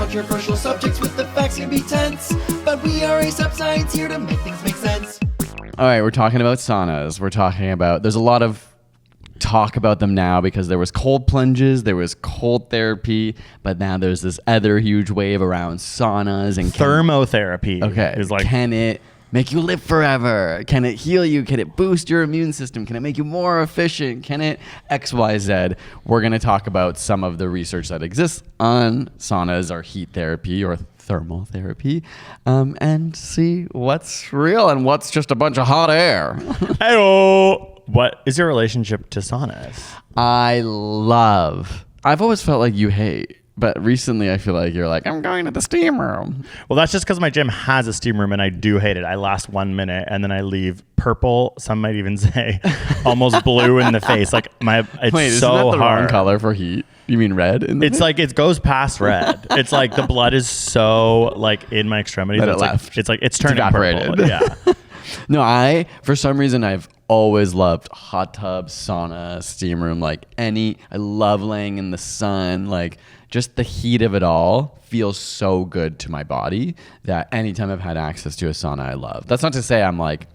controversial subjects with the facts can be tense, but we are ASAP Science here to make things make sense. All right, we're talking about saunas. We're talking about, there's a lot of talk about them now because there was cold plunges, there was cold therapy, but now there's this other huge wave around saunas and thermotherapy. Okay, is like, can it make you live forever? Can it heal you? Can it boost your immune system? Can it make you more efficient? Can it XYZ? We're going to talk about some of the research that exists on saunas or heat therapy or thermotherapy, and see what's real and what's just a bunch of hot air. Hello. What is your relationship to saunas? I've always felt like you hate, but recently I feel like you're like, I'm going to the steam room. Well, that's just because my gym has a steam room and I do hate it. I last 1 minute and then I leave purple. Some might even say almost blue in the face. Like it's Wait, isn't so that the hard. wrong color for heat? You mean red? It's like it goes past red. It's like the blood is so like in my extremities. That it it's left. It's turning evaporated. purple. Yeah. No, for some reason I've always loved hot tub, sauna, steam room, I love laying in the sun, like just the heat of it all feels so good to my body that anytime I've had access to a sauna, I love. That's not to say I'm like,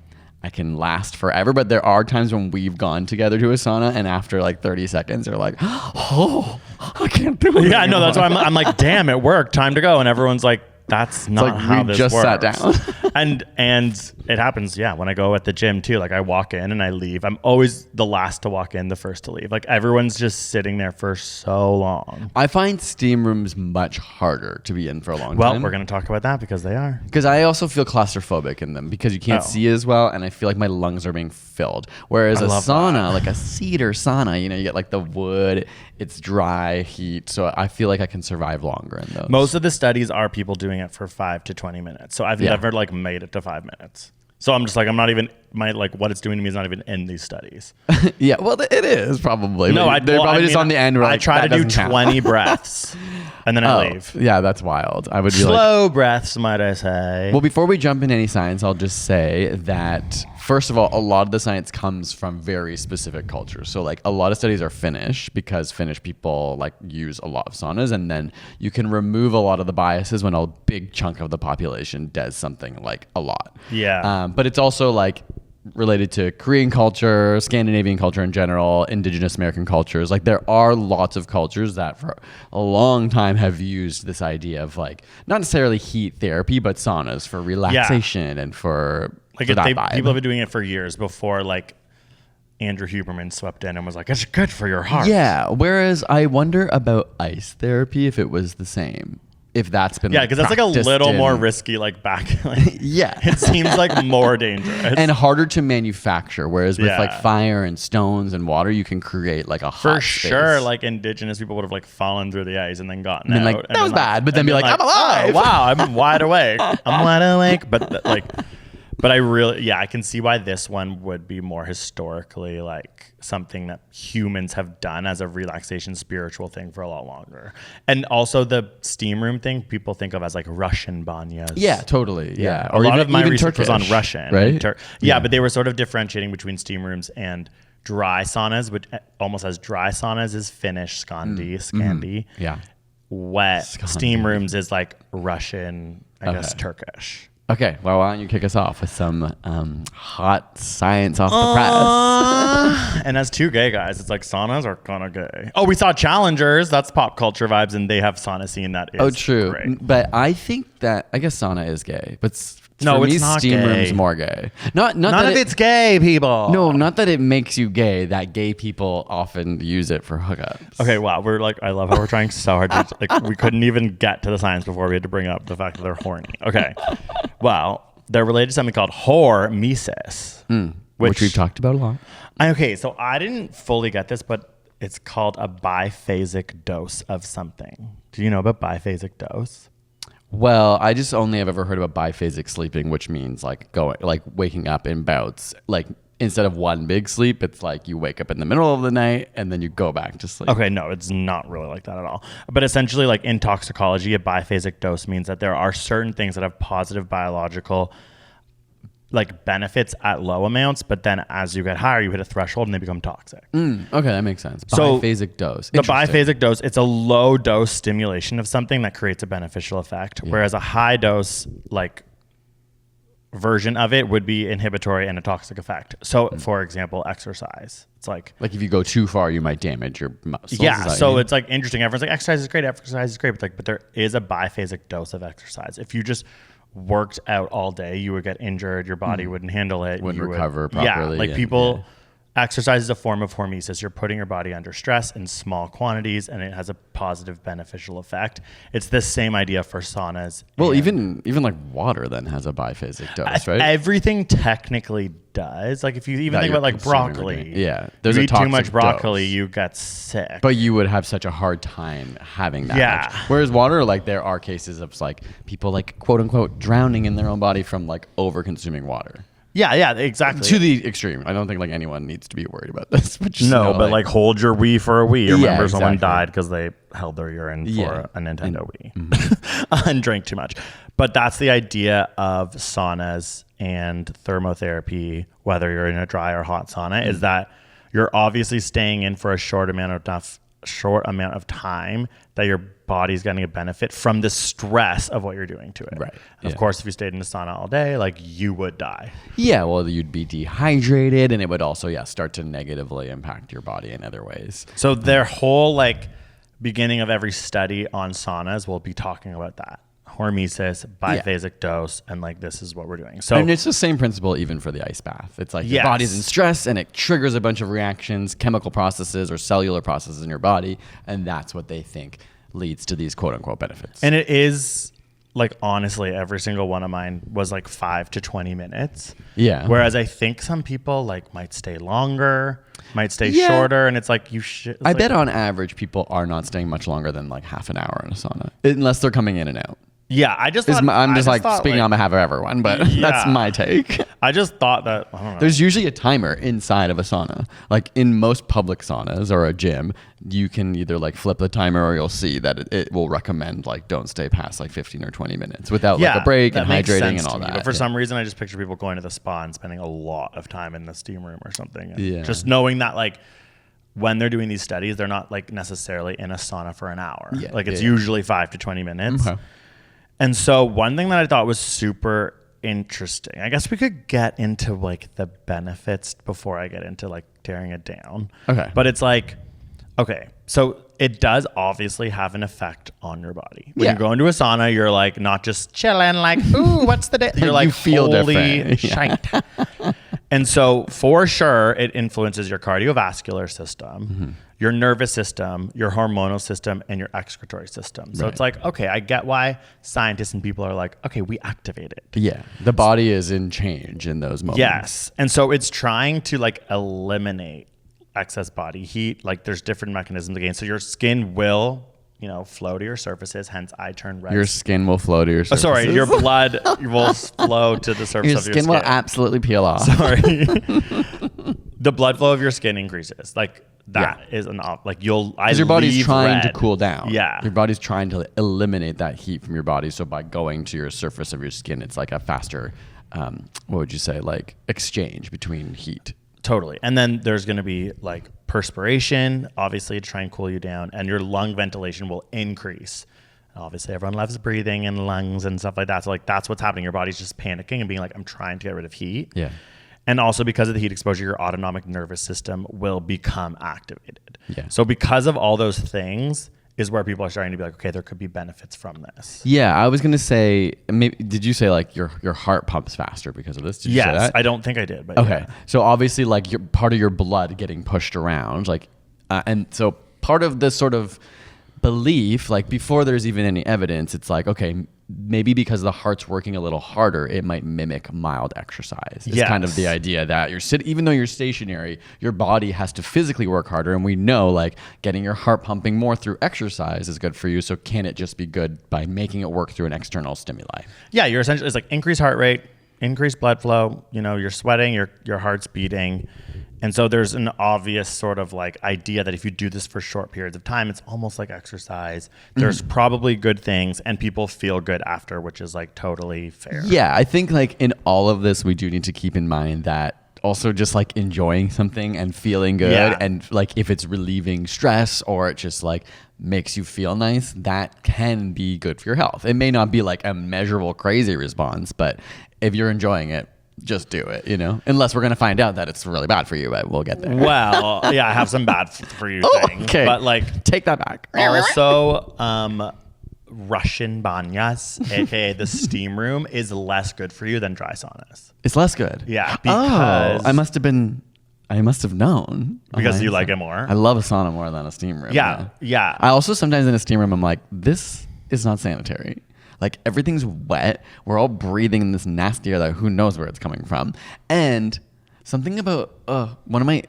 I can last forever, but there are times when we've gone together to a sauna and after like 30 seconds, they're like, oh, I can't do it. Yeah, no, that's why I'm like, damn, it worked, time to go. And everyone's like, that's not how this just works. sat down. and it happens, yeah, when I go at the gym too. Like I walk in and I leave. I'm always the last to walk in, the first to leave. Like everyone's just sitting there for so long. I find steam rooms much harder to be in for a long time. Well, we're going to talk about that because they are. Because I also feel claustrophobic in them because you can't see as well, and I feel like my lungs are being filled. Whereas a sauna, like a cedar sauna, you get like the wood, it's dry heat, so I feel like I can survive longer in those. Most of the studies are people doing it for 5 to 20 minutes. So I've never like made it to 5 minutes. So I'm just like, I'm not even, what it's doing to me is not even in these studies. Yeah, well, it is probably. No, they're probably just on the end. I try to do 20 breaths and then I leave. Yeah, that's wild. I would be slow breaths, might I say. Well, before we jump into any science, I'll just say that, first of all, a lot of the science comes from very specific cultures. So like a lot of studies are Finnish because Finnish people like use a lot of saunas, and then you can remove a lot of the biases when a big chunk of the population does something like a lot. Yeah. But it's also like related to Korean culture, Scandinavian culture in general, indigenous American cultures. Like there are lots of cultures that for a long time have used this idea of like not necessarily heat therapy, but saunas for relaxation and for like for that people vibe. have been doing it for years before like Andrew Huberman swept in and was like, it's good for your heart. Yeah. Whereas I wonder about ice therapy, if it was the same. If that's been because that's like a little more risky, like back. Like, yeah, it seems like more dangerous and harder to manufacture. Whereas with like Yeah. fire and stones and water, you can create like a hot for space. sure. Like indigenous people would have like fallen through the ice and then gotten And out. been like, that was bad, but then and be like, I'm alive. Oh, wow, I'm wide awake. I'm wide awake. But I really, I can see why this one would be more historically like something that humans have done as a relaxation spiritual thing for a lot longer. And also the steam room thing, people think of as like Russian banyas. Yeah, totally. Yeah. A lot of my research was on Turkish, Russian. right? Yeah, but they were sort of differentiating between steam rooms and dry saunas, which almost as dry saunas is Finnish, Scandi. Yeah. Wet Scandi. steam rooms is like Russian, I guess Turkish. Okay, well, why don't you kick us off with some hot science off the press? And as two gay guys, it's like saunas are kind of gay. Oh, we saw Challengers. That's pop culture vibes, and they have sauna scene that is true. great. But I think that, I guess sauna is gay, but No, for it's me, not steam gay. room's more gay. Not None that of it's gay, people. No, not that it makes you gay. That gay people often use it for hookups. Okay, wow. We're like, I love how we're trying so hard to, like, we couldn't even get to the science before we had to bring up the fact that they're horny. Okay. Wow. They're related to something called hormesis. Which we've talked about a lot. Okay, so I didn't fully get this, but it's called a biphasic dose of something. Do you know about biphasic dose? Well, I just only have ever heard about biphasic sleeping, which means like waking up in bouts. Like instead of one big sleep, it's like you wake up in the middle of the night and then you go back to sleep. Okay, no, it's not really like that at all. But essentially, like in toxicology, a biphasic dose means that there are certain things that have positive biological like benefits at low amounts, but then as you get higher, you hit a threshold and they become toxic. Okay, that makes sense. So Biphasic dose. The Interesting. biphasic dose, it's a low dose stimulation of something that creates a beneficial effect, whereas a high dose like version of it would be inhibitory and a toxic effect. So for example, exercise. It's like if you go too far, you might damage your muscles. yeah. So it's like interesting. Everyone's like, exercise is great. But there is a biphasic dose of exercise. If you just worked out all day, you would get injured. Your body wouldn't handle it. Wouldn't you recover properly. Yeah, like and- people, exercise is a form of hormesis. You're putting your body under stress in small quantities, and it has a positive beneficial effect. It's the same idea for saunas. Well, and even like water then has a biphasic dose, right? everything technically does. Like if you even That think you're about like consuming, broccoli, like, yeah, there's you a eat too toxic much broccoli, dose. you get sick. But you would have such a hard time having that Yeah. much. Whereas water, like there are cases of like people like quote unquote drowning in their own body from like over consuming water. yeah, exactly. To the extreme. I don't think like anyone needs to be worried about this. But just No, know, but like hold your Wii for a Wii. Yeah, Remember someone exactly. died because they held their urine for Yeah. a Nintendo Wii and drank too much. But that's the idea of saunas and thermotherapy, whether you're in a dry or hot sauna, is that you're obviously staying in for a short amount of time that your body's getting a benefit from the stress of what you're doing to it. Right. And of course, if you stayed in a sauna all day, like you would die. yeah, well, you'd be dehydrated, and it would also start to negatively impact your body in other ways. So their whole like beginning of every study on saunas will be talking about that. Hormesis, biphasic dose, and like this is what we're doing. So And it's the same principle even for the ice bath. It's like your Yes. body's in stress and it triggers a bunch of reactions, chemical processes or cellular processes in your body, and that's what they think leads to these quote unquote benefits. and it is like honestly every single one of mine was like 5 to 20 minutes. Yeah. Whereas I think some people like might stay longer, might stay Yeah. shorter, and it's like you should. I bet on average people are not staying much longer than like half an hour in a sauna, unless they're coming in and out. Yeah, I just Is thought, my- I'm I just like thought, speaking on behalf of everyone, but that's Yeah. my take. I just thought that I don't know. There's usually a timer inside of a sauna. Like in most public saunas or a gym, you can either like flip the timer or you'll see that it will recommend like don't stay past like 15 or 20 minutes without like a break and that makes hydrating sense and all to me. that. But for Yeah. some reason, I just picture people going to the spa and spending a lot of time in the steam room or something. And Yeah. just knowing that like when they're doing these studies, they're not like necessarily in a sauna for an hour. Yeah, Like it's yeah. usually 5 to 20 minutes. Okay. And so one thing that I thought was super interesting, I guess we could get into like the benefits before I get into like tearing it down. Okay. But it's like, okay, so it does obviously have an effect on your body. When Yeah. you go into a sauna, you're like not just chilling, like, ooh, what's the day? You're You like, feel holy different. Yeah. shite. And so for sure, it influences your cardiovascular system, your nervous system, your hormonal system, and your excretory system. So Right. it's like, okay, I get why scientists and people are like, okay, we activate it. Yeah. The body is in change in those moments. Yes. And so it's trying to like eliminate excess body heat. Like there's different mechanisms again. So your skin will, flow to your surfaces. Hence I turn red. Your skin will flow to your surfaces. Sorry, your blood will flow to the surface Your of your skin skin. will absolutely peel off. Sorry. The blood flow of your skin increases. Like that is an like you'll. Because your body's leave trying to red. cool down. Yeah. Your body's trying to eliminate that heat from your body. So by going to your surface of your skin, it's like a faster, what would you say, like exchange between heat. Totally. And then there's going to be like perspiration, obviously, to try and cool you down, and your lung ventilation will increase. Obviously, everyone loves breathing and lungs and stuff like that. So like that's what's happening. Your body's just panicking and being like, I'm trying to get rid of heat. Yeah. And also because of the heat exposure, your autonomic nervous system will become activated. Yeah. So because of all those things is where people are starting to be like, okay, there could be benefits from this. Yeah, I was gonna say. Maybe did you say like your heart pumps faster because of this? Did you say Yes, that? I don't think I did, but Okay, yeah. so obviously, like your part of your blood getting pushed around, like, and so part of this sort of belief, like before there's even any evidence, it's like, okay, maybe because the heart's working a little harder, it might mimic mild exercise. It's kind of Yes. the idea that even though you're stationary, your body has to physically work harder, and we know like getting your heart pumping more through exercise is good for you. So can it just be good by making it work through an external stimuli? Yeah, you're essentially, it's like increased heart rate, increased blood flow, you're sweating, your heart's beating. And so there's an obvious sort of like idea that if you do this for short periods of time, it's almost like exercise. There's probably good things and people feel good after, which is like totally fair. Yeah, I think like in all of this, we do need to keep in mind that also just like enjoying something and feeling good, and like if it's relieving stress or it just like makes you feel nice, that can be good for your health. It may not be like a measurable crazy response, but if you're enjoying it, just do it, you know, unless we're going to find out that it's really bad for you, but we'll get there. Well, yeah, I have some bad for you things, okay, but like take that back. Also, Russian banyas, aka the steam room, is less good for you than dry saunas. It's less good. Yeah, because I must have known. Because you like it more. I love a sauna more than a steam room. Yeah. I also sometimes in a steam room, I'm like, this is not sanitary. Like everything's wet. We're all breathing in this nasty air that who knows where it's coming from. And something about one of my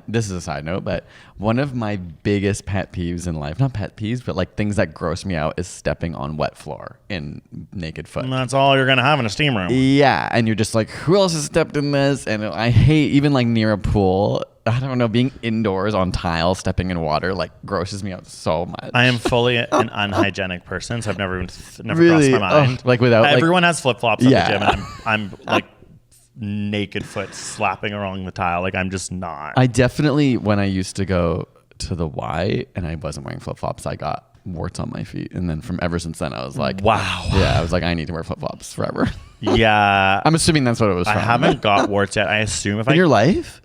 this is a side note, but one of my biggest pet peeves in life, not pet peeves, but like things that gross me out, is stepping on wet floor in naked foot. And that's all you're gonna have in a steam room. Yeah, and you're just like, who else has stepped in this? And I hate even like near a pool. I don't know, being indoors on tile, stepping in water, like grosses me out so much. I am fully an unhygienic person, so I've never Really? crossed my mind. Like without everyone has flip flops at Yeah. the gym, and I'm like naked foot slapping along the tile. Like I'm just not. I definitely, when I used to go to the Y and I wasn't wearing flip flops, I got warts on my feet, and then from ever since then I was like, wow. Yeah, I was like, I need to wear flip flops forever. Yeah, I'm assuming that's what it was from. I haven't got warts yet. I assume if in your life.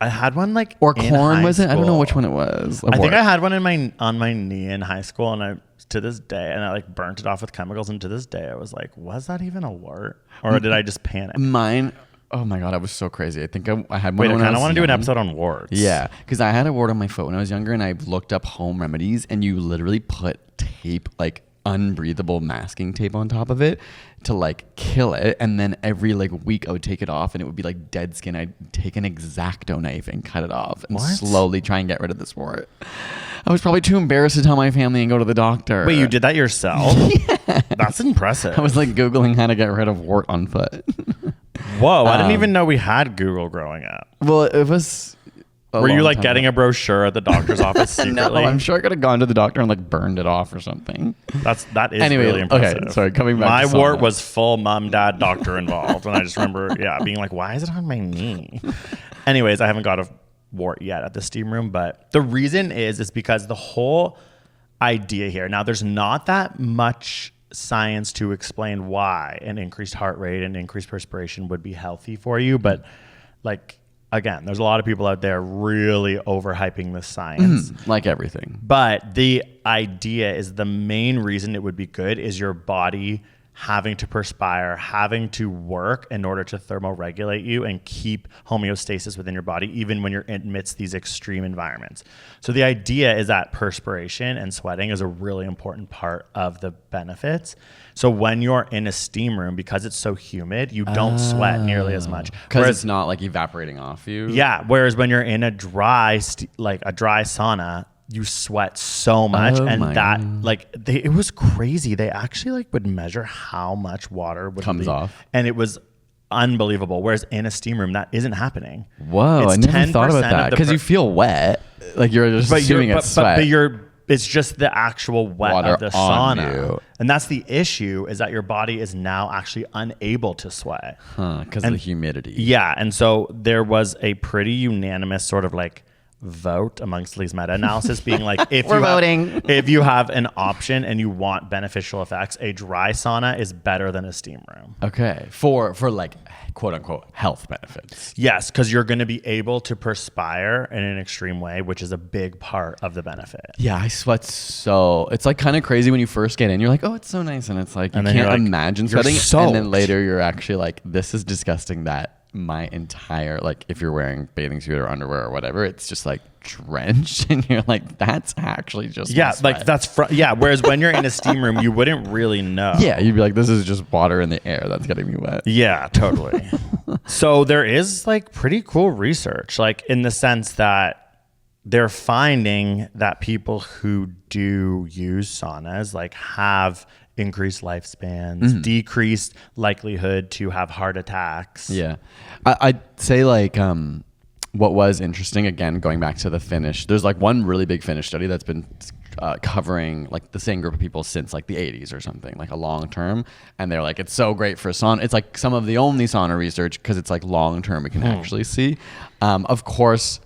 I had one like Or in corn, high was it? I don't know school. which one it was. I think I had one on my knee in high school, and I to this day, and I like burnt it off with chemicals, and to this day I was like, was that even a wart, or did I just panic? Mine. Oh my God, I was so crazy. I think I had one. Wait, I when kind of was want to do an young. episode on warts. Yeah, because I had a wart on my foot when I was younger, and I looked up home remedies, and you literally put tape, like unbreathable masking tape on top of it to like kill it, and then every like week I would take it off and it would be like dead skin. I'd take an X-Acto knife and cut it off and slowly try and get rid of this wart. I was probably too embarrassed to tell my family and go to the doctor. Wait, you did that yourself? Yeah. That's impressive. I was like Googling how to get rid of wart on foot. Whoa, I didn't even know we had Google growing up. Well, it was. Were you like getting a brochure at the doctor's office secretly? No, I'm sure I could have gone to the doctor and like burned it off or something. That is Anyway, really impressive. okay, sorry, coming back My to wart sauna. was full mom, dad, doctor involved. And I just remember, being like, why is it on my knee? Anyways, I haven't got a wart yet at the steam room, but the reason is because the whole idea here, now there's not that much science to explain why an increased heart rate and increased perspiration would be healthy for you, but like, again, there's a lot of people out there really overhyping the science. Like everything. But the idea is the main reason it would be good is your body having to perspire, having to work in order to thermoregulate you and keep homeostasis within your body, even when you're amidst these extreme environments. So the idea is that perspiration and sweating is a really important part of the benefits. So when you're in a steam room, because it's so humid, you don't sweat nearly as much. Because it's not like evaporating off you. Yeah. Whereas when you're in a dry sauna, you sweat so much, and that it was crazy. They actually like would measure how much water would comes off, and it was unbelievable. Whereas in a steam room, that isn't happening. Whoa, I never thought about that because you feel wet, like you're just assuming it's sweat. But it's just the actual wet water of the on sauna, you. And that's the issue: is that your body is now actually unable to sweat because of the humidity. Yeah, and so there was a pretty unanimous sort of like vote amongst these meta-analysis being like, if you have an option and you want beneficial effects, a dry sauna is better than a steam room. Okay, for like quote unquote health benefits. Yes, because you're going to be able to perspire in an extreme way, which is a big part of the benefit. Yeah, I sweat so it's like kind of crazy when you first get in. You're like, oh, it's so nice, and it's like you can't imagine sweating, and then later you're actually like, this is disgusting. That my entire, like, if you're wearing bathing suit or underwear or whatever, it's just like drenched, and you're like, that's actually just like that's whereas when you're in a steam room, you wouldn't really know. Yeah, you'd be like, this is just water in the air that's getting me wet. Yeah, totally. So there is like pretty cool research, like in the sense that they're finding that people who do use saunas like have increased lifespans, decreased likelihood to have heart attacks. Yeah. I'd say like what was interesting, again, going back to the Finnish, there's like one really big Finnish study that's been covering like the same group of people since like the 80s or something, like a long term. And they're like, it's so great for sauna. It's like some of the only sauna research because it's like long term we can actually see. Of course,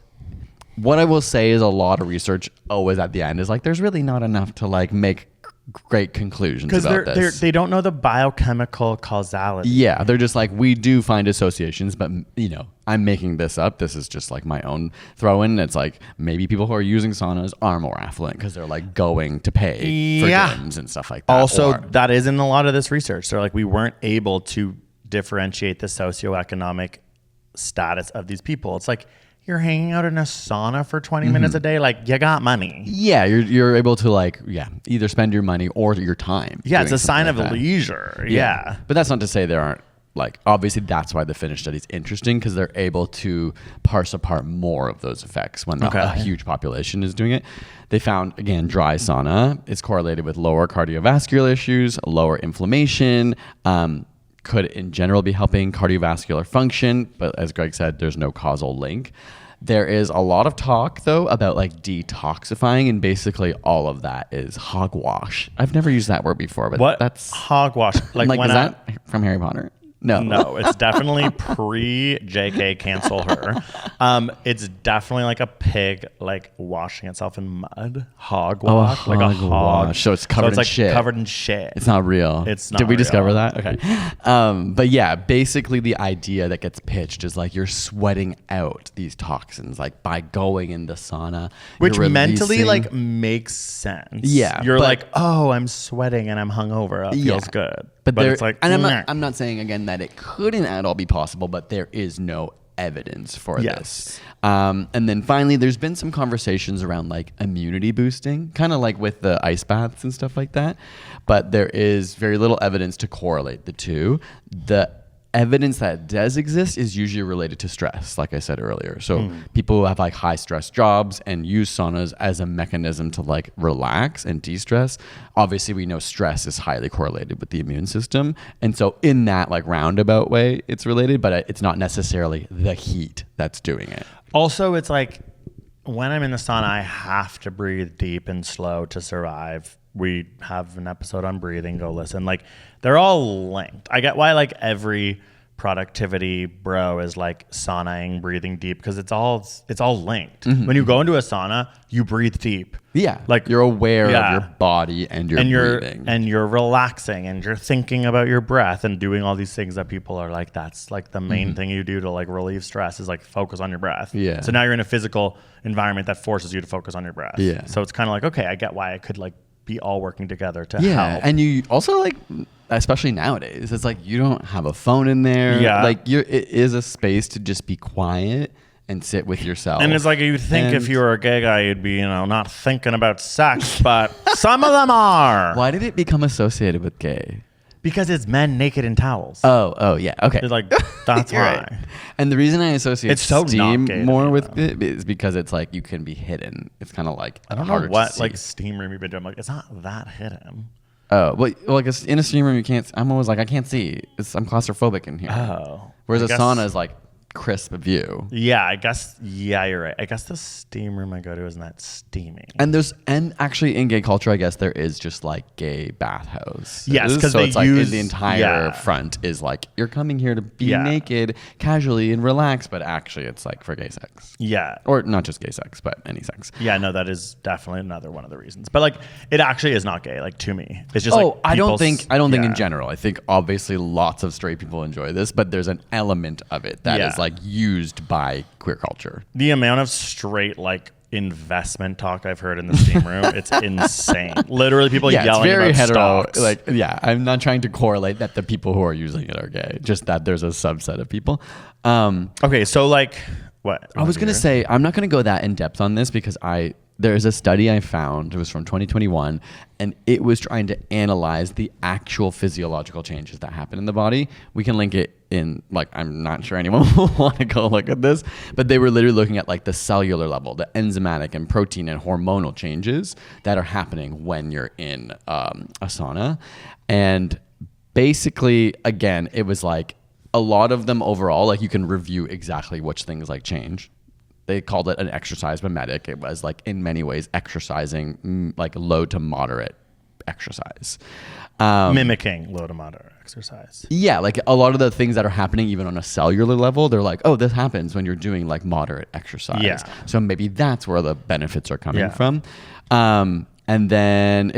what I will say is a lot of research always at the end is like, there's really not enough to like make great conclusions about this. They don't know the biochemical causality. Yeah, they're just like, we do find associations, but you know, I'm making this up. This is just like my own throw in. It's like maybe people who are using saunas are more affluent because they're like going to pay for gyms and stuff like that. Also, that is in a lot of this research. So like we weren't able to differentiate the socioeconomic status of these people. It's like, you're hanging out in a sauna for 20 minutes a day, like you got money. Yeah, you're able to like, either spend your money or your time. Yeah, it's a sign like of leisure. Yeah. But that's not to say there aren't, like, obviously that's why the Finnish study is interesting because they're able to parse apart more of those effects when a huge population is doing it. They found, again, dry sauna is correlated with lower cardiovascular issues, lower inflammation, could in general be helping cardiovascular function, but as Greg said, there's no causal link. There is a lot of talk though about like detoxifying, and basically all of that is hogwash. I've never used that word before, but that's hogwash. Like when is that from Harry Potter? No, it's definitely pre JK cancel her. It's definitely like a pig like washing itself in mud. Hogwash, like a hog. So it's covered in like shit. Covered in shit. It's not real. It's not. Did we real. discover that? Okay. But yeah, basically the idea that gets pitched is like you're sweating out these toxins, like by going in the sauna, which mentally like makes sense. Yeah, you're like, oh, I'm sweating and I'm hungover. It feels good. But it's like, and I'm not saying again that it couldn't at all be possible, but there is no evidence for this. And then finally, there's been some conversations around like immunity boosting, kind of like with the ice baths and stuff like that. But there is very little evidence to correlate the two. The evidence that does exist is usually related to stress, like I said earlier. So people who have like high stress jobs and use saunas as a mechanism to like relax and de-stress. Obviously, we know stress is highly correlated with the immune system. And so in that like roundabout way, it's related, but it's not necessarily the heat that's doing it. Also, it's like when I'm in the sauna, I have to breathe deep and slow to survive. We have an episode on breathing. Go listen. Like they're all linked. I get why like every productivity bro is like saunaing, breathing deep, because it's all linked. When you go into a sauna, you breathe deep. Yeah, like you're aware of your body and your breathing, and you're relaxing, and you're thinking about your breath and doing all these things that people are like, that's like the main thing you do to like relieve stress is like focus on your breath. Yeah. So now you're in a physical environment that forces you to focus on your breath. Yeah. So it's kind of like, okay, I get why I could like be all working together to help. And you also like, especially nowadays, it's like you don't have a phone in there. Yeah. Like it is a space to just be quiet and sit with yourself. And it's like you think if you were a gay guy, you'd be, not thinking about sex, but some of them are. Why did it become associated with gay? Because it's men naked in towels. Oh, yeah. Okay. It's like, that's why. Right. And the reason I associate it's so steam more with though. it is because it's like you can be hidden. It's kind of like I don't know what like steam room you've been doing. I'm like, it's not that hidden. Oh, well, like in a steam room, you can't. I'm always like, I can't see. I'm claustrophobic in here. Oh. Whereas a sauna is like crisp view. Yeah, I guess. Yeah, you're right. I guess the steam room I go to isn't that steamy. And actually in gay culture, I guess there is just like gay bathhouse. Yes, because so they it's like use the entire front is like you're coming here to be naked casually and relax, but actually it's like for gay sex. Yeah, or not just gay sex, but any sex. Yeah, no, that is definitely another one of the reasons. But like, it actually is not gay. Like to me, it's just like I don't think in general. I think obviously lots of straight people enjoy this, but there's an element of it that is like used by queer culture. The amount of straight like investment talk I've heard in the steam room, it's insane. Literally people yelling it's very about hetero, stocks. like I'm not trying to correlate that the people who are using it are gay, just that there's a subset of people. Okay, so like what? I was going to say, I'm not going to go that in depth on this because there's a study I found, it was from 2021, and it was trying to analyze the actual physiological changes that happen in the body. We can link it in, like, I'm not sure anyone will want to go look at this, but they were literally looking at like the cellular level, the enzymatic and protein and hormonal changes that are happening when you're in a sauna. And basically, again, it was like a lot of them overall, like you can review exactly which things like change. they called it an exercise mimetic. It was like in many ways exercising like low to moderate exercise. Mimicking low to moderate exercise. Yeah, like a lot of the things that are happening even on a cellular level, they're like, oh, this happens when you're doing like moderate exercise. Yeah. So maybe that's where the benefits are coming Yeah. from. And then,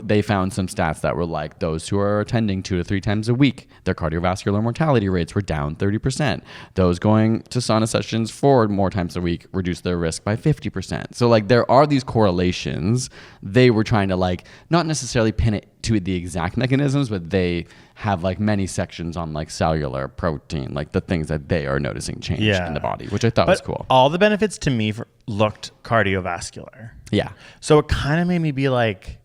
they found some stats that were like those who are attending 2 to 3 times a week, their cardiovascular mortality rates were down 30%. Those going to sauna sessions 4 more times a week reduced their risk by 50%. So like there are these correlations. They were trying to like not necessarily pin it to the exact mechanisms, but they have like many sections on like cellular protein, like the things that they are noticing change in the body, which I thought was cool. All the benefits to me looked cardiovascular. Yeah. So it kind of made me be like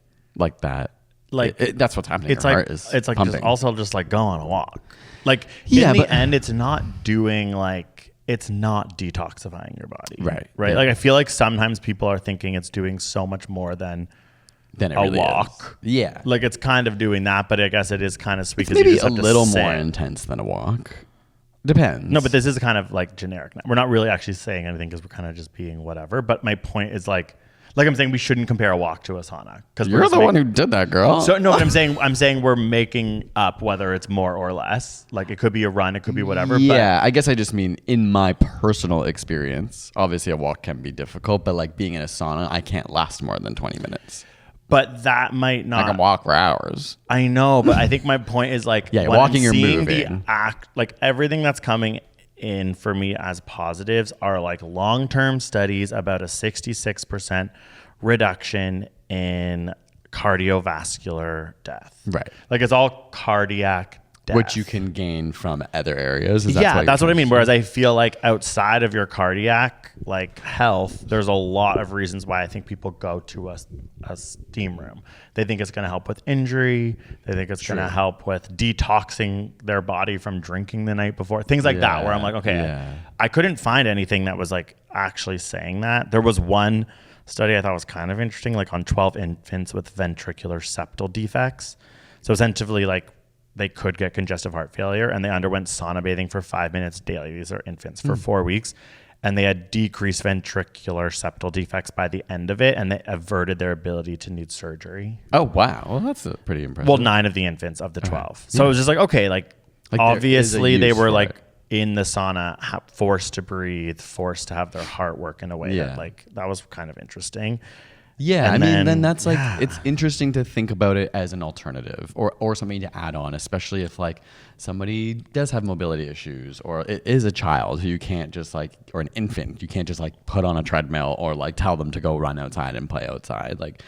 that. Like that's what's happening. It's Your like heart is it's like pumping. just also just like go on a walk. Like Yeah, in the but- end, it's not doing like it's not detoxifying your body. Right. Right. Yeah. Like I feel like sometimes people are thinking it's doing so much more than Then it a really walk. is. Yeah. Like it's kind of doing that, but I guess it is kind of sweet. It's 'cause you maybe just a have to little sit. more intense than a walk. Depends. No, but this is kind of like generic. We're not really actually saying anything because we're kind of just being whatever. But my point is like I'm saying we shouldn't compare a walk to a sauna because you're the one who did that, girl. So no, but I'm saying we're making up whether it's more or less. Like it could be a run, it could be whatever. Yeah, I guess I just mean in my personal experience, obviously a walk can be difficult, but like being in a sauna, I can't last more than 20 minutes. But that might not. I can walk for hours. I know, but I think my point is like Yeah, when walking, I'm you're seeing moving. the act, like everything that's coming in for me as positives are like long-term studies about a 66% reduction in cardiovascular death. Right. Like it's all cardiac death. Which you can gain from other areas. Is Yeah, why that's you what I mean. can- Whereas I feel like outside of your cardiac like health, there's a lot of reasons why I think people go to a steam room. They think it's going to help with injury. They think it's going to help with detoxing their body from drinking the night before. Things like that where I'm like, okay, yeah. I couldn't find anything that was like actually saying that. There was one study I thought was kind of interesting, like on 12 infants with ventricular septal defects. So essentially like they could get congestive heart failure and they underwent sauna bathing for 5 minutes daily. These are infants for 4 weeks. And they had decreased ventricular septal defects by the end of it. And they averted their ability to need surgery. Oh, wow. Well, that's pretty impressive. Well, 9 of the infants of the 12. So it was just like, okay, like Like, there is a obviously they use were for like it. in the sauna, forced to breathe, forced to have their heart work in a way Yeah. that like, that was kind of interesting. Yeah, And I mean, then- then that's like, yeah. it's interesting to think about it as an alternative or something to add on, especially if like somebody does have mobility issues or it is a child who you can't just like, or an infant, you can't just like put on a treadmill or like tell them to go run outside and play outside. Like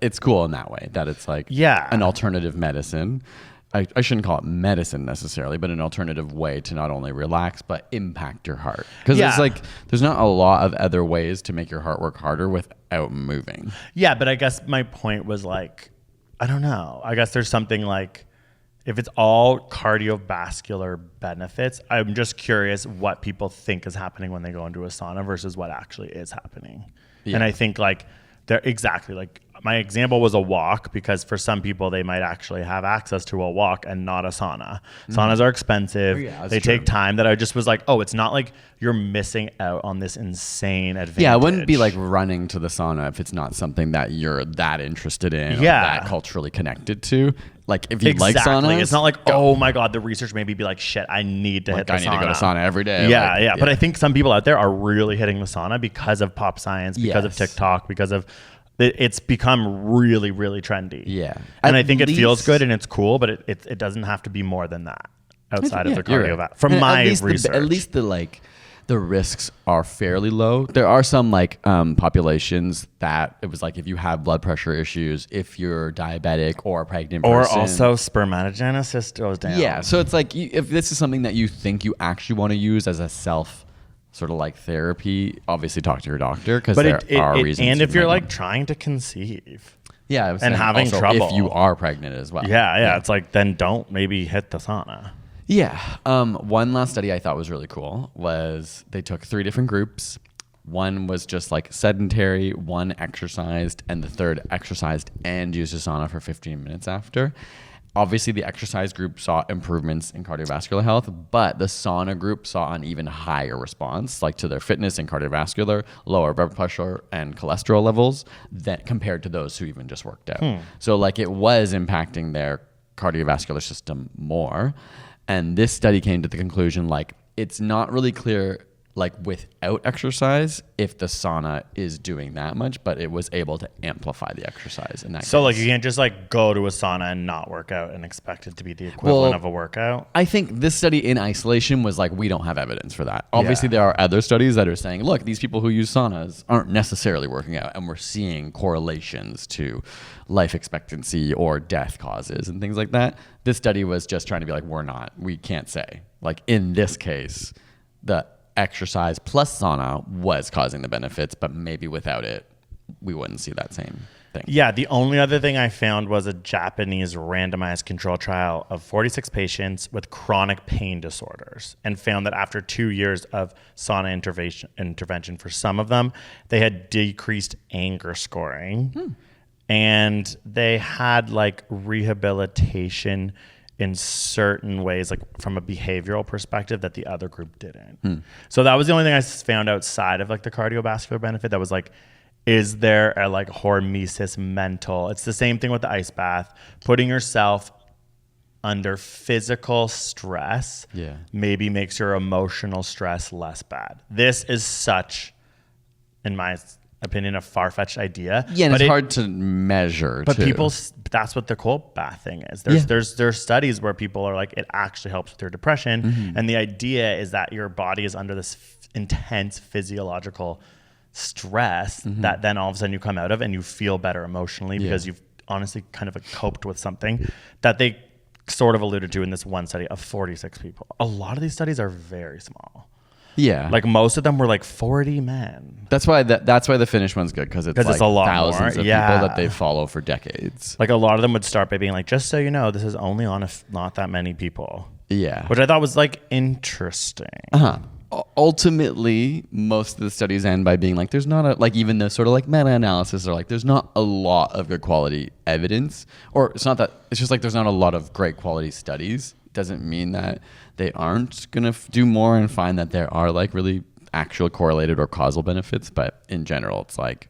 it's cool in that way that it's like an alternative medicine. I shouldn't call it medicine necessarily, but an alternative way to not only relax, but impact your heart. Because it's like, there's not a lot of other ways to make your heart work harder without moving. Yeah, but I guess my point was like, I don't know. I guess there's something like, if it's all cardiovascular benefits, I'm just curious what people think is happening when they go into a sauna versus what actually is happening. Yeah. And I think like, they're exactly like my example was a walk because for some people they might actually have access to a walk and not a sauna. Saunas are expensive. that's they true. take time. That I just was like, oh, it's not like you're missing out on this insane advantage. Yeah, I wouldn't be like running to the sauna if it's not something that you're that interested in or Yeah. that culturally connected to. Like if you like saunas, It's not like, oh my God, the research made me be like, shit, I need to hit the I need sauna. to go to sauna every day. Yeah, Like, yeah. But I think some people out there are really hitting the sauna because of pop science, because of Yes. TikTok, because of it's become really, really trendy. Yeah. And At I think it feels least- good and it's cool, but it doesn't have to be more than that outside of the you're cardiovascular. right. From And my at least research. at least the risks are fairly low. There are some like populations that it was like if you have blood pressure issues, if you're diabetic or a pregnant or person. also spermatogenesis goes down. Yeah, so it's like if this is something that you think you actually want to use as a self sort of like therapy, obviously talk to your doctor because there are reasons. and you if you're might like want- trying to conceive. yeah, I was and saying having also trouble. if you are pregnant as well. Yeah, it's like then don't maybe hit the sauna. Yeah. One last study I thought was really cool was they took 3 different groups. One was just like sedentary, one exercised, and the third exercised and used a sauna for 15 minutes after. obviously the exercise group saw improvements in cardiovascular health, but the sauna group saw an even higher response, like to their fitness and cardiovascular, lower blood pressure and cholesterol levels than compared to those who even just worked out. So like it was impacting their cardiovascular system more. And this study came to the conclusion, like, it's not really clear, like without exercise, if the sauna is doing that much, but it was able to amplify the exercise in that So case. like you can't just like go to a sauna and not work out and expect it to be the equivalent of a workout. I think this study in isolation was like, we don't have evidence for that. Obviously, there are other studies that are saying, look, these people who use saunas aren't necessarily working out, and we're seeing correlations to life expectancy or death causes and things like that. This study was just trying to be like, we can't say. Like in this case, the exercise plus sauna was causing the benefits, but maybe without it, we wouldn't see that same thing. Yeah, the only other thing I found was a Japanese randomized control trial of 46 patients with chronic pain disorders, and found that after 2 years of sauna intervention for some of them, they had decreased anger scoring, and they had like rehabilitation in certain ways, like from a behavioral perspective, that the other group didn't. So that was the only thing I found outside of like the cardiovascular benefit that was like, is there a like hormesis mental? It's the same thing with the ice bath. Putting yourself under physical stress maybe makes your emotional stress less bad. This is such, in my opinion, a far-fetched idea. Yeah, and it's hard to measure. But too. people, that's what the cold bath thing is. There's studies where people are like, it actually helps with your depression. And the idea is that your body is under this intense physiological stress that then all of a sudden you come out of and you feel better emotionally because you've honestly kind of coped with something that they sort of alluded to in this one study of 46 people. A lot of these studies are very small. Yeah. Like most of them were like 40 men. That's why the Finnish one's good, because it's like a lot thousands more. of people that they follow for decades. Like a lot of them would start by being like, just so you know, this is only on not that many people. Yeah. Which I thought was like interesting. Ultimately, most of the studies end by being like, there's not a, like even the sort of like meta-analysis are like, there's not a lot of good quality evidence, or it's not that, it's just like there's not a lot of great quality studies. Doesn't mean that they aren't going to do more and find that there are like really actual correlated or causal benefits. But in general, it's like,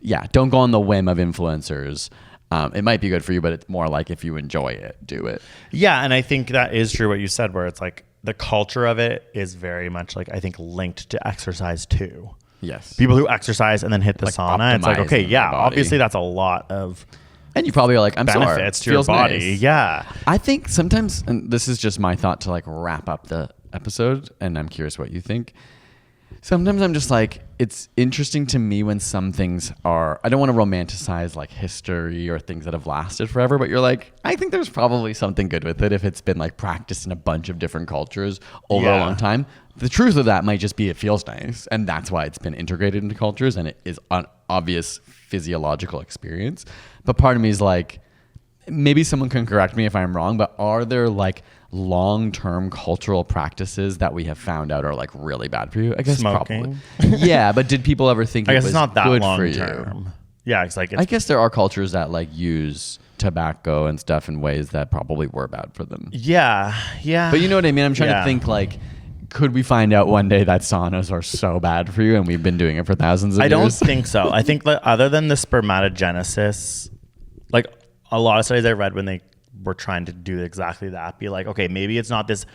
yeah, don't go on the whim of influencers. It might be good for you, but it's more like if you enjoy it, do it. Yeah. And I think that is true what you said, where it's like the culture of it is very much like, I think, linked to exercise too. Yes. People who exercise and then hit the Like sauna, it's like, okay, optimizing yeah, their body. obviously that's a lot of And you probably are like, I'm benefits sore. to your Feels body. nice. Yeah. I think sometimes, and this is just my thought to like wrap up the episode, and I'm curious what you think. Sometimes I'm just like, it's interesting to me when some things are, I don't want to romanticize like history or things that have lasted forever, but you're like, I think there's probably something good with it if it's been like practiced in a bunch of different cultures over a long time. The truth of that might just be it feels nice, and that's why it's been integrated into cultures, and it is an obvious physiological experience. But part of me is like, maybe someone can correct me if I'm wrong, but are there like long-term cultural practices that we have found out are like really bad for you? I guess Smoking. probably. Yeah, but did people ever think I it guess was it's not that good long for term. you? Yeah. It's like, I guess there are cultures that like use tobacco and stuff in ways that probably were bad for them. yeah. But you know what I mean? I'm trying Yeah. to think like, could we find out one day that saunas are so bad for you and we've been doing it for thousands of I don't years? think so. I think like, other than the spermatogenesis, like a lot of studies I read when they were trying to do exactly that, be like, okay, maybe it's not this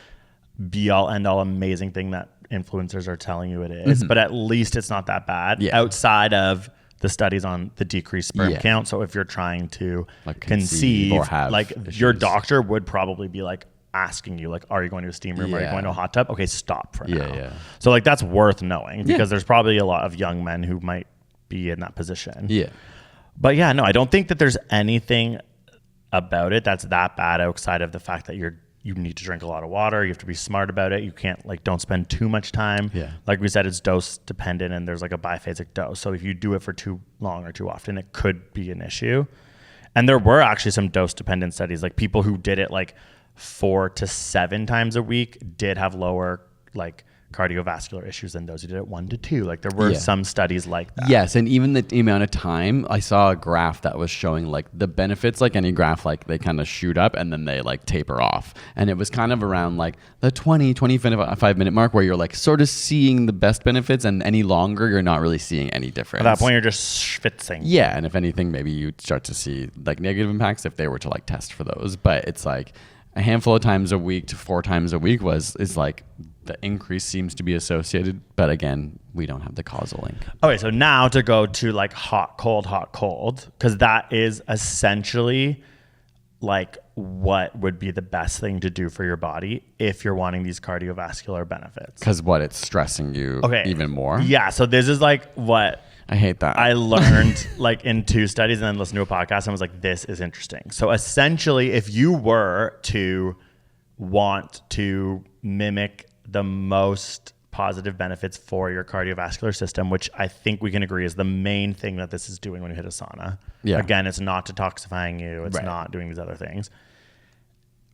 be all end all amazing thing that influencers are telling you it is, but at least it's not that bad outside of the studies on the decreased sperm count. So if you're trying to Like conceive or have like issues. your doctor would probably be like asking you like, are you going to a steam room? Are you Yeah. going to a hot tub? Okay, stop for now. Yeah. So like that's worth knowing because there's probably a lot of young men who might be in that position. Yeah. But yeah, no, I don't think that there's anything about it that's that bad outside of the fact that you need to drink a lot of water. You have to be smart about it. You can't like, don't spend too much time. Yeah. Like we said, it's dose dependent and there's like a biphasic dose. So if you do it for too long or too often, it could be an issue. And there were actually some dose dependent studies, like people who did it like 4 to 7 times a week did have lower like cardiovascular issues than those who did it 1 to 2. Like there were Yeah. some studies like that. Yes, and even the amount of time, I saw a graph that was showing like the benefits, like any graph, like they kind of shoot up and then they like taper off. And it was kind of around like the 25 minute mark where you're like sort of seeing the best benefits, and any longer, you're not really seeing any difference. At that point, you're just schwitzing. Yeah, and if anything, maybe you'd start to see like negative impacts if they were to like test for those. But it's like a handful of times a week to 4 times a week is like the increase seems to be associated. But again, we don't have the causal link. Okay, so now to go to like hot, cold, because that is essentially like what would be the best thing to do for your body if you're wanting these cardiovascular benefits. Because it's stressing you even more. Yeah, so this is like what I hate that. I learned like in 2 studies and then listened to a podcast and was like, this is interesting. So essentially, if you were to want to mimic the most positive benefits for your cardiovascular system, which I think we can agree is the main thing that this is doing when you hit a sauna. Yeah. Again, it's not detoxifying you. It's Right. not doing these other things.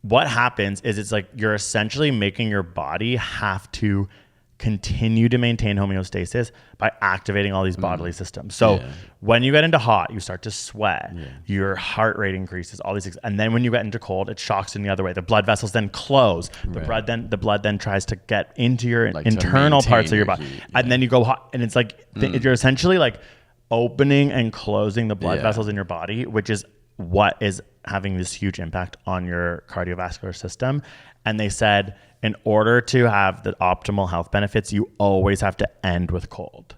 What happens is it's like you're essentially making your body have to continue to maintain homeostasis by activating all these bodily systems. So when you get into hot, you start to sweat, your heart rate increases, all these things. And then when you get into cold, it shocks in the other way. The blood vessels then close. The blood then tries to get into your Like to internal parts of maintain your your body. heat, And then you go hot. And it's like you're essentially like opening and closing the blood Yeah. vessels in your body, which is what is having this huge impact on your cardiovascular system. And they said, in order to have the optimal health benefits, you always have to end with cold.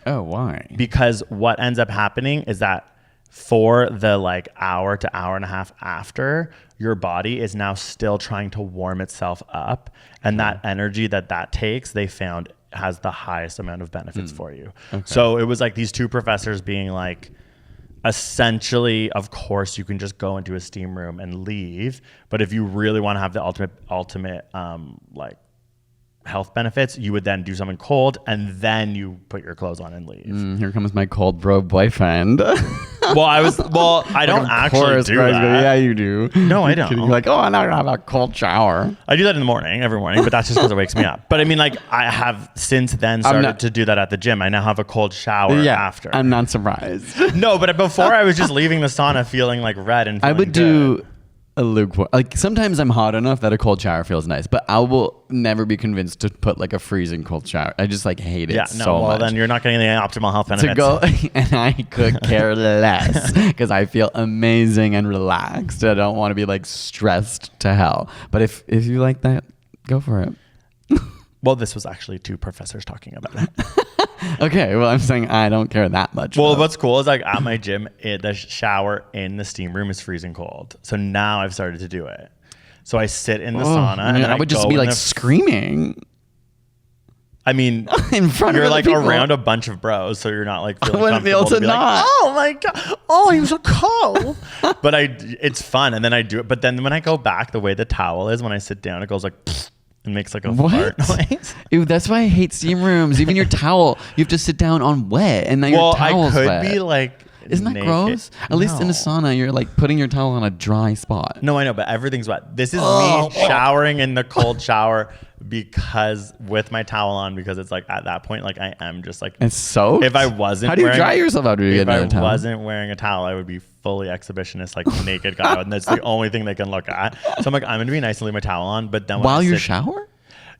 Oh, why? Because what ends up happening is that for the like hour to hour and a half after, your body is now still trying to warm itself up. And that energy that takes, they found has the highest amount of benefits for you. Okay. So it was like these 2 professors being like, essentially, of course, you can just go into a steam room and leave. But if you really want to have the ultimate like health benefits, you would then do something cold and then you put your clothes on and leave. Here comes my cold bro boyfriend. I don't actually do that. Yeah, you do. No, I don't. You're like, oh, I'm not gonna have a cold shower. I do that in the morning, every morning, but that's just because it wakes me up. But I mean, like, I have since then started to do that at the gym. I now have a cold shower after. I'm not surprised. No, but before I was just leaving the sauna feeling like red and I feeling would good. do a lukewarm. Like sometimes I'm hot enough that a cold shower feels nice, but I will never be convinced to put like a freezing cold shower. I just like hate it so much. Then you're not getting the optimal health benefits. To go, and I could care less because I feel amazing and relaxed. I don't want to be like stressed to hell. But if you like that, go for it. Well, this was actually 2 professors talking about it. Okay, well, I'm saying I don't care that much. Well, though. what's cool is like at my gym, the shower in the steam room is freezing cold. So now I've started to do it. So I sit in the sauna and then I would just go be in like screaming. I mean, in front you're of like people. around a bunch of bros, so you're not like feeling I wouldn't be able comfortable to be like, not. oh my god, oh he was so cold. But it's fun, and then I do it. But then when I go back, the way the towel is when I sit down, it goes like. And makes like a fart noise. Ew, that's why I hate steam rooms. Even your towel, you have to sit down on wet, and then your towel's I could wet. be like, isn't that naked. gross? At least in a sauna, you're like putting your towel on a dry spot. No, I know, but everything's wet. This is me showering in the cold shower because with my towel on, because it's like at that point, like I am just like It's soaked. If I wasn't, how do you wearing, dry yourself after you get if another I towel? wasn't wearing a towel, I would be fully exhibitionist, like naked guy, and that's the only thing they can look at. So I'm like, I'm gonna be nice and leave my towel on, but then when While I you sit, shower?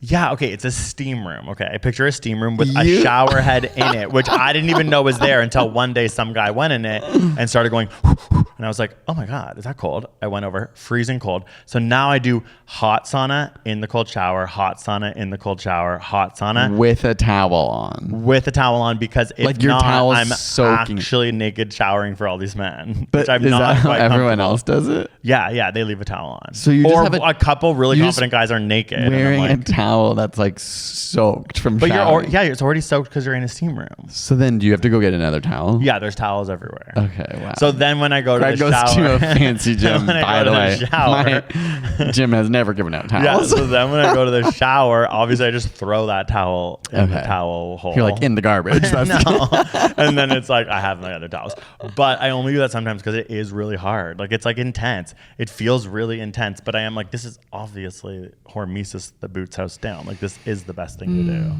Yeah, okay, it's a steam room. Okay, I picture a steam room with a shower head in it, which I didn't even know was there until one day some guy went in it and started going, and I was like, oh my God, is that cold? I went over, freezing cold. So now I do hot sauna in the cold shower, hot sauna in the cold shower, hot sauna. With a towel on. With a towel on, because if Like your not, towel's I'm soaking. actually naked showering for all these men. But which I'm is not that how quite everyone comfortable. else does it? Yeah, they leave a towel on. So you just or have a couple really you just confident guys are naked. and I'm Wearing like, a towel that's like soaked from but showering. it's already soaked because you're in a steam room. So then do you have to go get another towel? Yeah, there's towels everywhere. Okay, wow. So then when I go to Greg the goes shower, to a fancy gym, when I by go the to way. the shower, My gym has never given out yeah. towels. So then when I go to the shower, obviously I just throw that towel in the towel hole. You're like in the garbage. That's No. And then it's like I have my other towels, but I only do that sometimes because it is really hard. Like it's like intense. It feels really intense, but I am like, this is obviously hormesis, the Boots House down. Like, this is the best thing to do.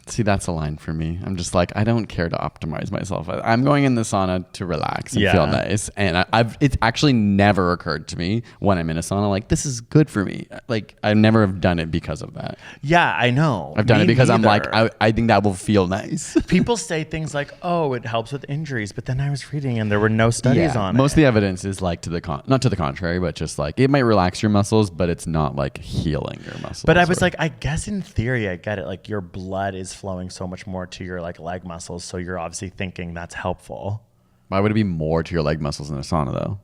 See, that's a line for me. I'm just like, I don't care to optimize myself. I'm going in the sauna to relax and feel nice. And it's actually never occurred to me when I'm in a sauna, like, this is good for me. Like, I never have done it because of that. Yeah, I know. I've done it because I'm like, I think that will feel nice. People say things like, oh, it helps with injuries. But then I was reading and there were no studies on it. Most of the evidence is like not to the contrary, but just like it might relax your muscles, but it's not like healing your muscles. But I was like, I guess in theory, I get it. Like, your blood is flowing so much more to your like leg muscles, so you're obviously thinking that's helpful. Why would it be more to your leg muscles in a sauna though?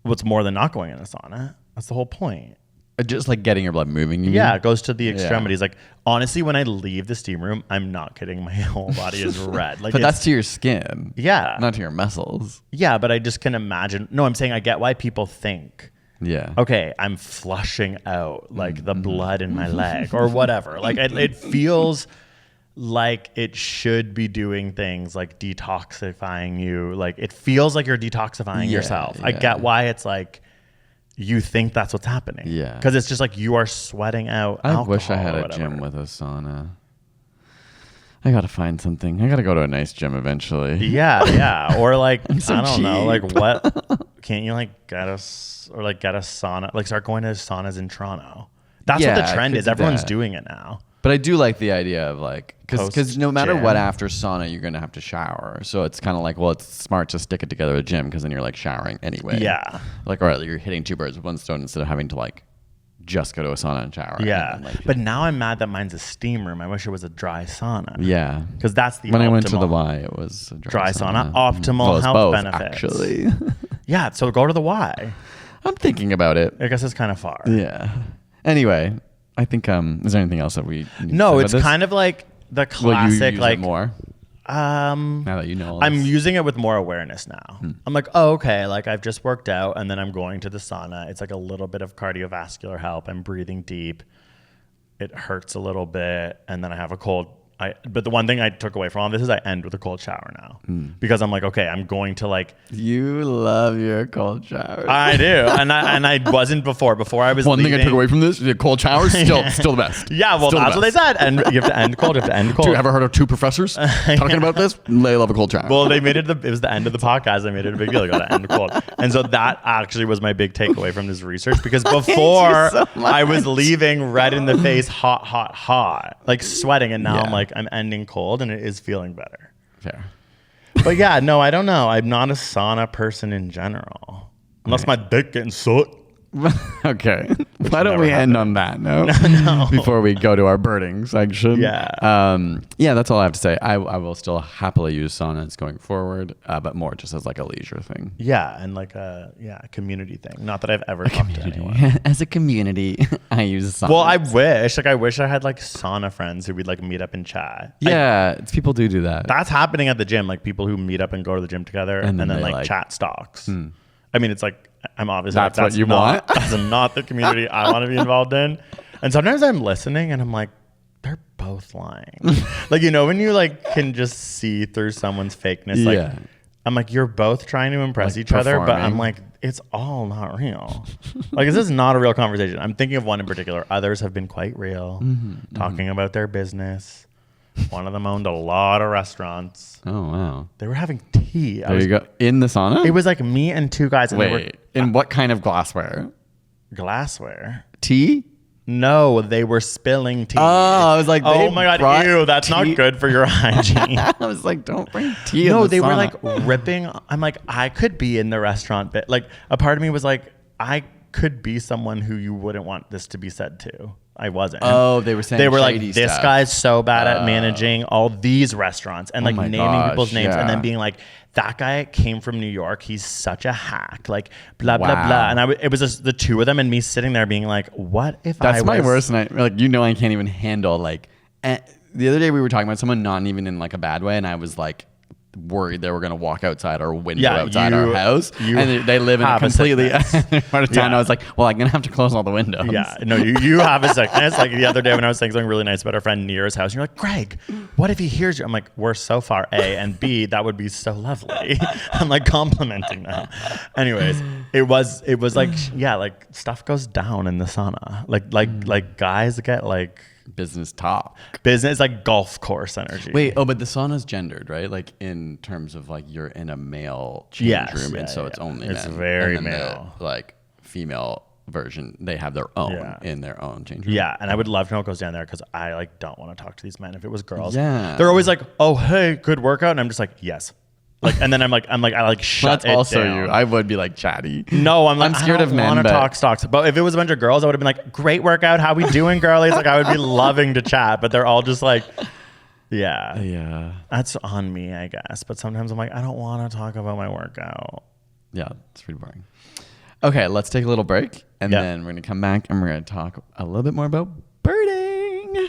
What's more than not going in a sauna? That's the whole point. Just like getting your blood moving. Yeah, it goes to the extremities. Like, honestly, when I leave the steam room, I'm not kidding. My whole body is red. Like, but that's to your skin. Yeah, not to your muscles. Yeah, but I just can imagine. No, I'm saying I get why people think. Yeah. Okay, I'm flushing out like the blood in my leg or whatever. Like, it feels like it should be doing things like detoxifying you. Like, it feels like you're detoxifying yourself. I get why it's like you think that's what's happening. Yeah. Because it's just like you are sweating out alcohol. I wish I had a gym with a sauna. I gotta find something. I gotta go to a nice gym eventually. Yeah. Or like, so I don't know, cheap. like what? Can't you like get a sauna? Like, start going to saunas in Toronto. That's what the trend is. Everyone's doing it now. But I do like the idea of like, because no matter Post-gym. what, after sauna, you're going to have to shower. So it's kind of like, well, it's smart to stick it together with a gym because then you're like showering anyway. Yeah. Like, all right, you're hitting two birds with one stone instead of having to like just go to a sauna and shower. Yeah. And then, like, But now I'm mad that mine's a steam room. I wish it was a dry sauna. yeah. Because that's the When I went to optimal the Y, it was a dry sauna. Optimal Well, it's health both, benefits. actually. Yeah. So go to the Y. I'm thinking about it. I guess it's kind of far. Yeah. Anyway, I think, is there anything else that we need to No, say it's about this? kind of like the Will you classic, use like, it more now that you know all I'm this? using it with more awareness now. I'm like, oh, okay, like I've just worked out and then I'm going to the sauna. It's like a little bit of cardiovascular help. I'm breathing deep. It hurts a little bit. And then I have a cold. But the one thing I took away from all this is I end with a cold shower now because I'm like, okay, I'm going to like. You love your cold showers. I do. And I wasn't before. Before I was One thing I leaving- took away from this, the cold showers, still the best. Yeah, well, Still the that's what they best. said. And you have to end cold. You have to end cold. Dude, ever heard of two professors talking about this? They love a cold shower. Well, they made it. It was the end of the podcast. I made it a big deal. I got to end cold, and so that actually was my big takeaway from this research. Because before so I was leaving red in the face, hot, like sweating, and now Yeah. I'm like I'm ending cold, and it is feeling better. Fair. But yeah, no, I don't know. I'm not a sauna person in general, unless my dick getting soot. Okay. Why don't never we end happened. on that note No. before we go to our birding section? Yeah. Yeah, that's all I have to say. I will still happily use saunas going forward, but more just as like a leisure thing. Yeah, and like a community thing. Not that I've ever talked to anyone. As a community, I use saunas. Well, I wish I had like sauna friends who we'd like meet up and chat. Yeah, people do that. That's happening at the gym, like people who meet up and go to the gym together and then they, like like- chat stocks. I mean, it's like, I'm obviously That's like, what you not, want? That's not the community I want to be involved in. And sometimes I'm listening and I'm like, they're both lying. Like, you know, when you like can just see through someone's fakeness, like Yeah. I'm like, you're both trying to impress Like each other, but I'm performing. like, it's all not real. Like, this is not a real conversation. I'm thinking of one in particular. Others have been quite real, talking about their business. One of them owned a lot of restaurants. Oh, wow. They were having tea. There you go. In the sauna? It was like me and two guys. And they were Wait, in what kind of glassware? glassware. Tea? No, they were spilling tea. Oh, I was like, oh they my brought god, ew, that's tea. not good for your hygiene. I was like, don't bring tea in No, the they were sauna. like ripping. I'm like, I could be in the restaurant bit. Like, a part of me was like, I could be someone who you wouldn't want this to be said to. I wasn't. Oh, they were saying they were like, shady this stuff. guy's so bad at managing all these restaurants and like my naming gosh, people's names and yeah. then being like, that guy came from New York. He's such a hack. Like, blah blah Wow. blah. And it was just the two of them and me sitting there being like, what if That's I was my worst night. Like, you know, I can't even handle like. The other day we were talking about someone not even in like a bad way, and I was like worried they were going to walk outside our window Yeah, outside our house. And they live in a have a completely sickness. part of town. Yeah. I was like, well, I'm going to have to close all the windows. Yeah, no, you have a sickness. Like the other day when I was saying something really nice about our friend Nira's house, and you're like, Greg, what if he hears you? I'm like, we're so far, A, and B, that would be so lovely. I'm like complimenting them. Anyways, it was like, yeah, like stuff goes down in the sauna. Like guys get like Business talk. business, like golf course energy. Wait, oh, but the sauna's gendered, right? Like in terms of like you're in a male change Yes, room, yeah, and so it's yeah. only It's men. very And then male. The, like female version, they have their own Yeah. in their own change room. Yeah, and I would love to know what goes down there because I like don't want to talk to these men. If it was girls, Yeah. they're always like, "Oh, hey, good workout," and I'm just like, "Yes," like, and then I like shut That's it also down. you. I would be like chatty. No, I'm like, I'm scared I of don't men, want to but- talk stocks. But if it was a bunch of girls, I would have been like, "Great workout, how we doing, girlies?" Like I would be loving to chat, but they're all just like, "Yeah, Yeah. that's on me, I guess." But sometimes I'm like, I don't want to talk about my workout. Yeah, it's pretty boring. Okay, let's take a little break, and Yeah. then we're going to come back, and we're going to talk a little bit more about birding.